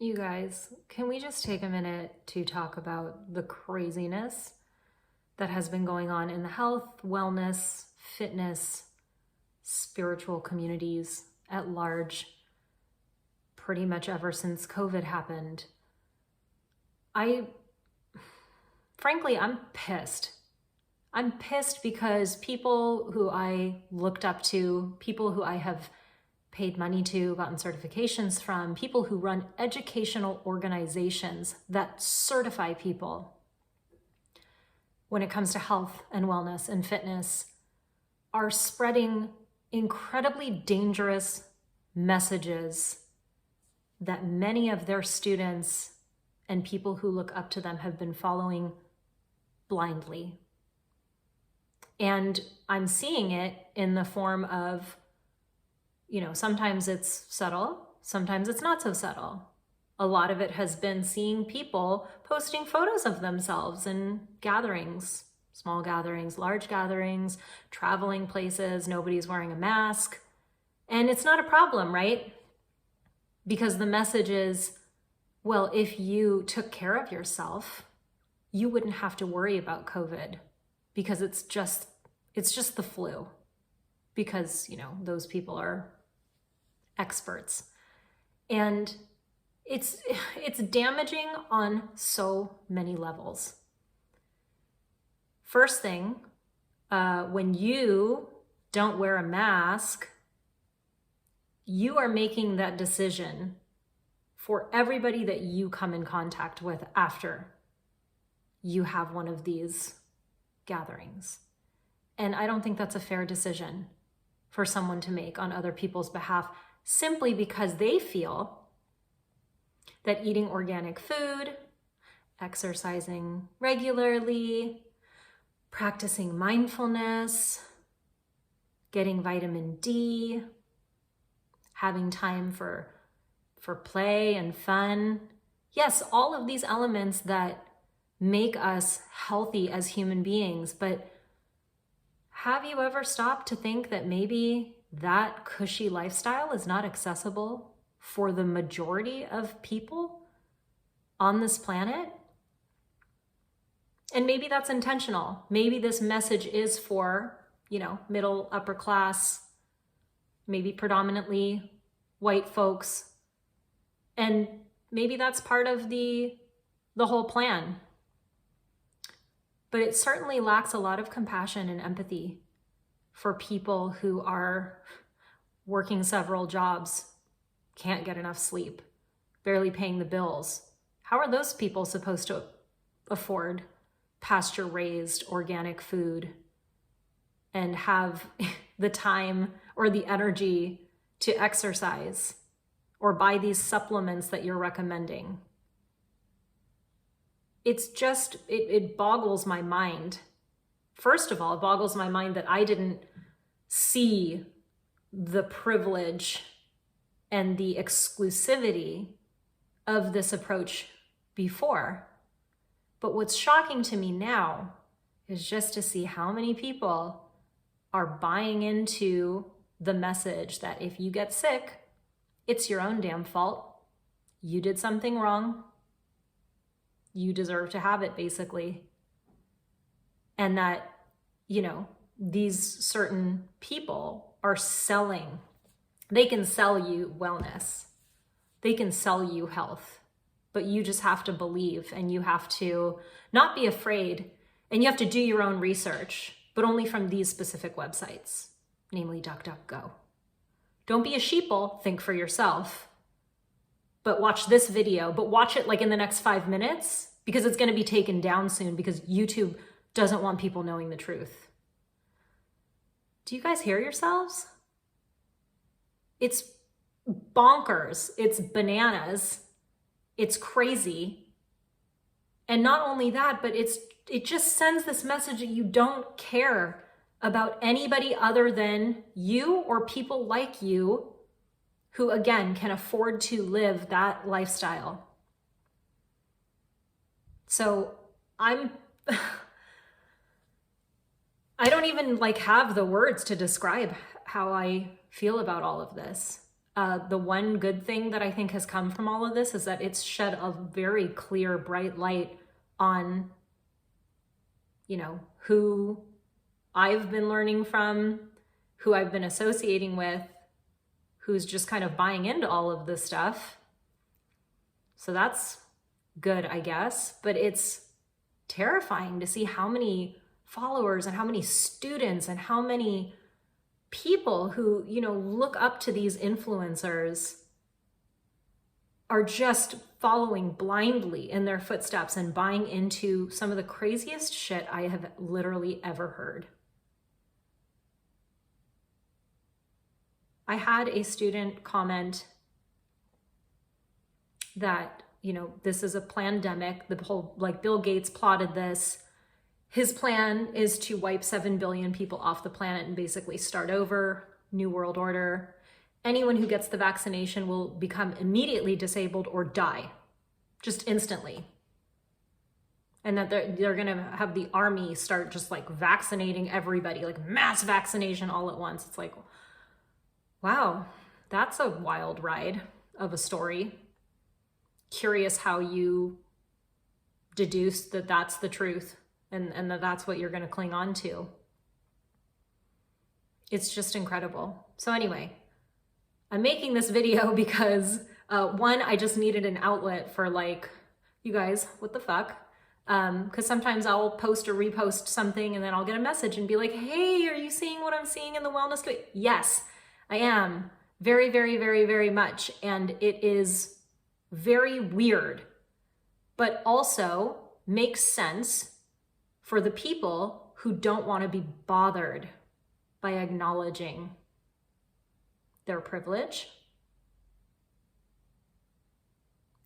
You guys, can we just take a minute to talk about the craziness that has been going on in the health, wellness, fitness, spiritual communities at large, pretty much ever since COVID happened? Frankly, I'm pissed. I'm pissed because people who I looked up to, people who I have paid money to, gotten certifications from, people who run educational organizations that certify people when it comes to health and wellness and fitness, are spreading incredibly dangerous messages that many of their students and people who look up to them have been following blindly. And I'm seeing it in the form of, sometimes it's subtle, sometimes it's not so subtle. A lot of it has been seeing people posting photos of themselves in gatherings, small gatherings, large gatherings, traveling places, nobody's wearing a mask. And it's not a problem, right? Because the message is, well, if you took care of yourself, you wouldn't have to worry about COVID because it's just the flu. Because, those people are experts. And it's damaging on so many levels. First thing, when you don't wear a mask, you are making that decision for everybody that you come in contact with after you have one of these gatherings. And I don't think that's a fair decision for someone to make on other people's behalf, simply because they feel that eating organic food, exercising regularly, practicing mindfulness, getting vitamin D, having time for play and fun. Yes, all of these elements that make us healthy as human beings, but have you ever stopped to think that maybe that cushy lifestyle is not accessible for the majority of people on this planet? And maybe that's intentional. Maybe this message is for, middle, upper class, maybe predominantly white folks. And maybe that's part of the whole plan. But it certainly lacks a lot of compassion and empathy for people who are working several jobs, can't get enough sleep, barely paying the bills. How are those people supposed to afford pasture-raised organic food and have the time or the energy to exercise or buy these supplements that you're recommending? It's just, it boggles my mind. First of all, it boggles my mind that I didn't see the privilege and the exclusivity of this approach before. But what's shocking to me now is just to see how many people are buying into the message that if you get sick, it's your own damn fault. You did something wrong. You deserve to have it, basically. And that, these certain people are selling. They can sell you wellness. They can sell you health. But you just have to believe, and you have to not be afraid, and you have to do your own research, but only from these specific websites, namely DuckDuckGo. Don't be a sheeple, think for yourself. But watch this video, but watch it like in the next 5 minutes, because it's going to be taken down soon because YouTube doesn't want people knowing the truth. Do you guys hear yourselves? It's bonkers. It's bananas. It's crazy. And not only that, but it just sends this message that you don't care about anybody other than you or people like you who, again, can afford to live that lifestyle. So I don't even have the words to describe how I feel about all of this. The one good thing that I think has come from all of this is that it's shed a very clear, bright light on, who I've been learning from, who I've been associating with, who's just kind of buying into all of this stuff. So that's good, I guess, but it's terrifying to see how many followers and how many students and how many people who, look up to these influencers are just following blindly in their footsteps and buying into some of the craziest shit I have literally ever heard. I had a student comment that, this is a pandemic. The whole, Bill Gates plotted this. His plan is to wipe 7 billion people off the planet and basically start over, New World Order. Anyone who gets the vaccination will become immediately disabled or die, just instantly. And that they're gonna have the army start just vaccinating everybody, mass vaccination all at once. It's wow, that's a wild ride of a story. Curious how you deduce that that's the truth and that that's what you're going to cling on to. It's just incredible. So anyway, I'm making this video because one, I just needed an outlet for you guys, what the fuck? Because sometimes I'll post or repost something and then I'll get a message and be like, hey, are you seeing what I'm seeing in the wellness space? Yes, I am. Very, very, very, very much. And it is very weird, but also makes sense for the people who don't want to be bothered by acknowledging their privilege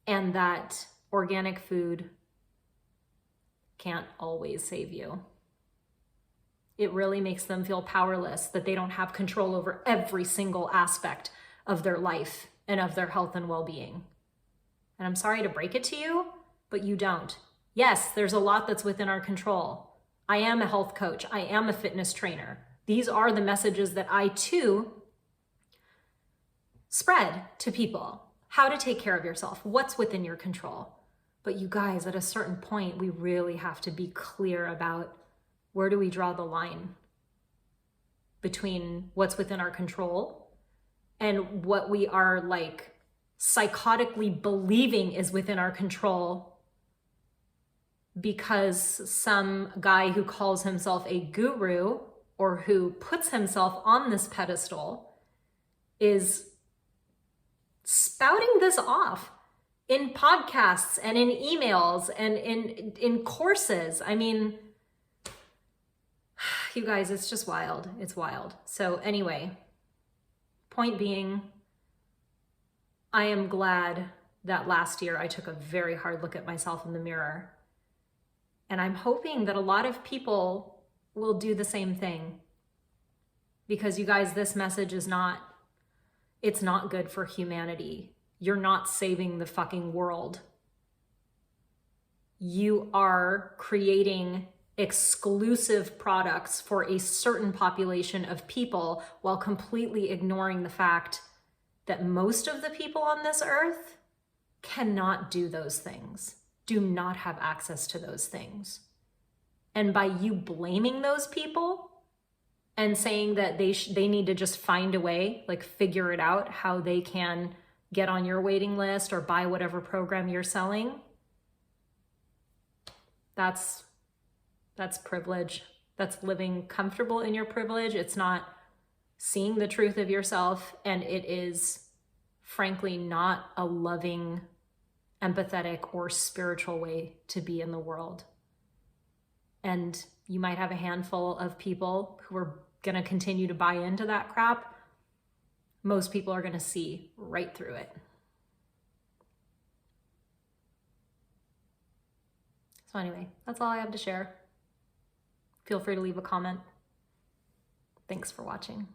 and that organic food can't always save you. It really makes them feel powerless, that they don't have control over every single aspect of their life and of their health and well-being. And I'm sorry to break it to you, but you don't. Yes, there's a lot that's within our control. I am a health coach. I am a fitness trainer. These are the messages that I too spread to people. How to take care of yourself, what's within your control. But you guys, at a certain point, we really have to be clear about where do we draw the line between what's within our control and what we are psychotically believing is within our control because some guy who calls himself a guru or who puts himself on this pedestal is spouting this off in podcasts and in emails and in courses. I mean, you guys, it's just wild. It's wild. So anyway, point being, I am glad that last year I took a very hard look at myself in the mirror. And I'm hoping that a lot of people will do the same thing. Because you guys, this message is it's not good for humanity. You're not saving the fucking world. You are creating exclusive products for a certain population of people while completely ignoring the fact that most of the people on this earth cannot do those things, do not have access to those things. And by you blaming those people and saying that they need to just find a way, figure it out how they can get on your waiting list or buy whatever program you're selling, that's privilege. That's living comfortable in your privilege. It's not seeing the truth of yourself, and it is frankly not a loving, empathetic, or spiritual way to be in the world. And you might have a handful of people who are going to continue to buy into that crap. Most people are going to see right through it. So anyway, that's all I have to share. Feel free to leave a comment. Thanks for watching.